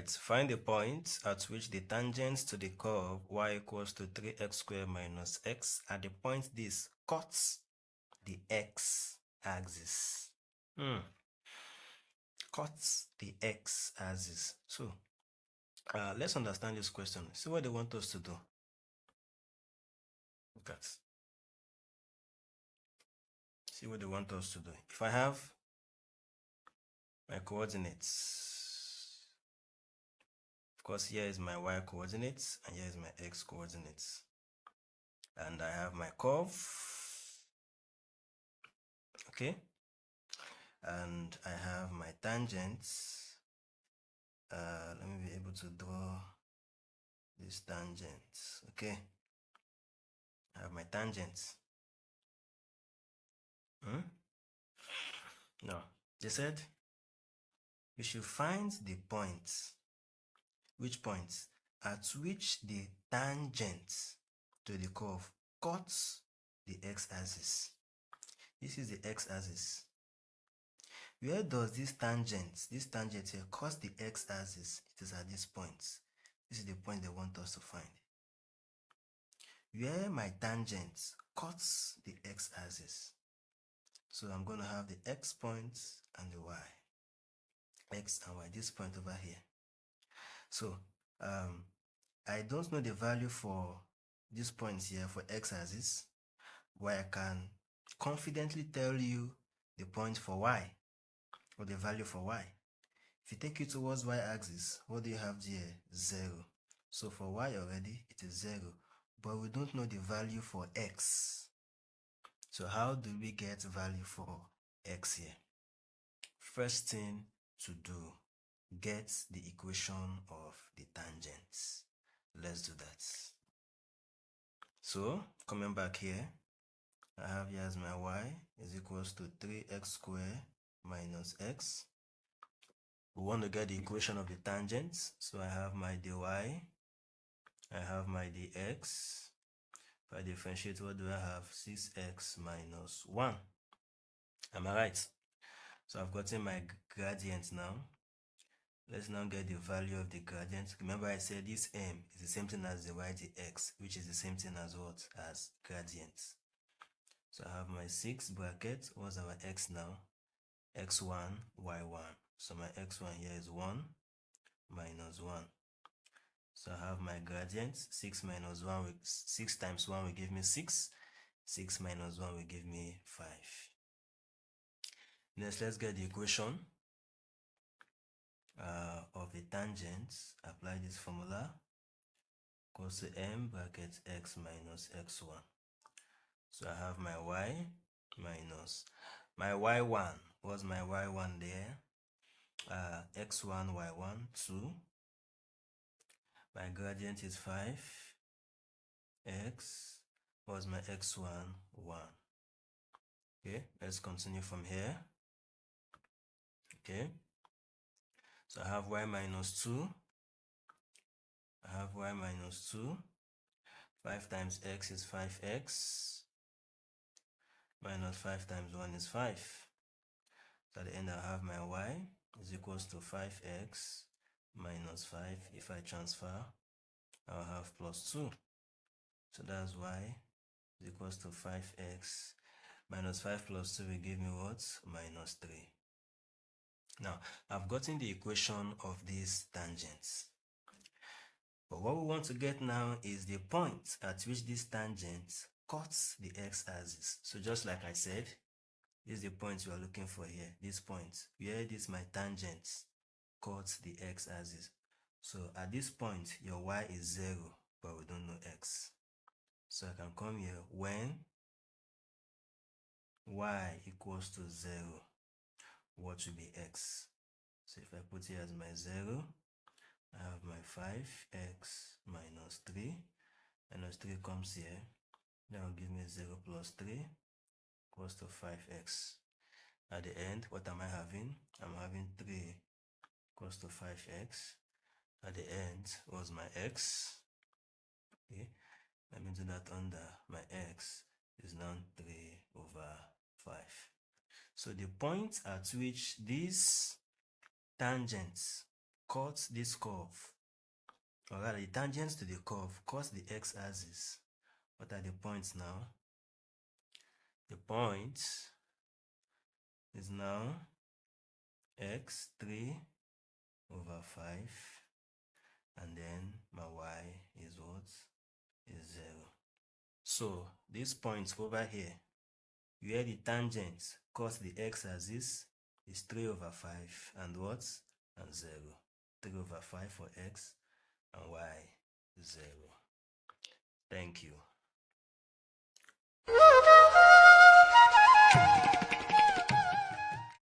Alright, find the point at which the tangent to the curve y equals to 3x squared minus x at the point this cuts the x-axis. Cuts the x-axis. So, let's understand this question. See what they want us to do. Look at. See what they want us to do. If I have my coordinates, of course, here is my y coordinates and here is my x coordinates. And I have my curve. Okay. And I have my tangents. Let me be able to draw this tangent. Okay. I have my tangents. No. They said we should find the points. Which points? At which the tangent to the curve cuts the x-axis. This is the x-axis. Where does this tangent here cross the x-axis? It is at this point. This is the point they want us to find. Where my tangent cuts the x-axis. So I'm going to have the x point and the y. X and y, this point over here. So I don't know the value for this point here for x-axis, but I can confidently tell you the point for y, or the value for y. If you take it towards y-axis, what do you have here? 0. So for y already, it is 0. But we don't know the value for x. So how do we get value for x here? First thing to do, get the equation of the tangents. Let's do that. So, coming back here, I have here as my y is equals to 3x squared minus x. We want to get the equation of the tangents. So I have my dy, I have my dx. If I differentiate, what do I have? 6x minus 1. Am I right? So I've gotten my gradient now. Let's now get the value of the gradient. Remember I said this m is the same thing as the y dx, which is the same thing as what? As gradient. So I have my 6 bracket. What's our x now? x1, y1. So my x1 here is 1 minus 1. So I have my gradient. 6 minus 1, 6 times 1 will give me 6. 6 minus 1 will give me 5. Next, let's get the equation of the tangent. Apply this formula. Equals to m bracket x minus x1. So I have my y minus my y1. What's my y1 there? X1, y1, 2. My gradient is 5. X. What's my x1? 1. Okay, let's continue from here. Okay. So I have y minus 2. I have y minus 2. 5 times x is 5x. Minus 5 times 1 is 5. So at the end I have my y is equals to 5x minus 5. If I transfer, I'll have plus 2. So that's y is equals to 5x minus 5 plus 2 will give me what? Minus 3. Now, I've gotten the equation of these tangents. But what we want to get now is the point at which this tangent cuts the x-axis. So just like I said, this is the point we are looking for here. This point, where this my tangent cuts the x-axis. So at this point, your y is 0, but we don't know x. So I can come here when y equals to 0, what will be x? So if I put here as my 0, I have my 5x minus 3. Minus 3 comes here. That will give me 0 plus 3 equals to 5x. At the end, what am I having? I'm having 3 equals to 5x. At the end was my x. Okay, let me do that under my x is now 3 over 5. So the point at which these tangents cut this curve, or rather the tangents to the curve, cut the x-axis. What are the points now? The point is now x 3/5, and then my y is what? Is 0. So this point over here, where the tangent cos the x-axis, is 3/5 and what? And 0. 3/5 for x and y 0. Thank you.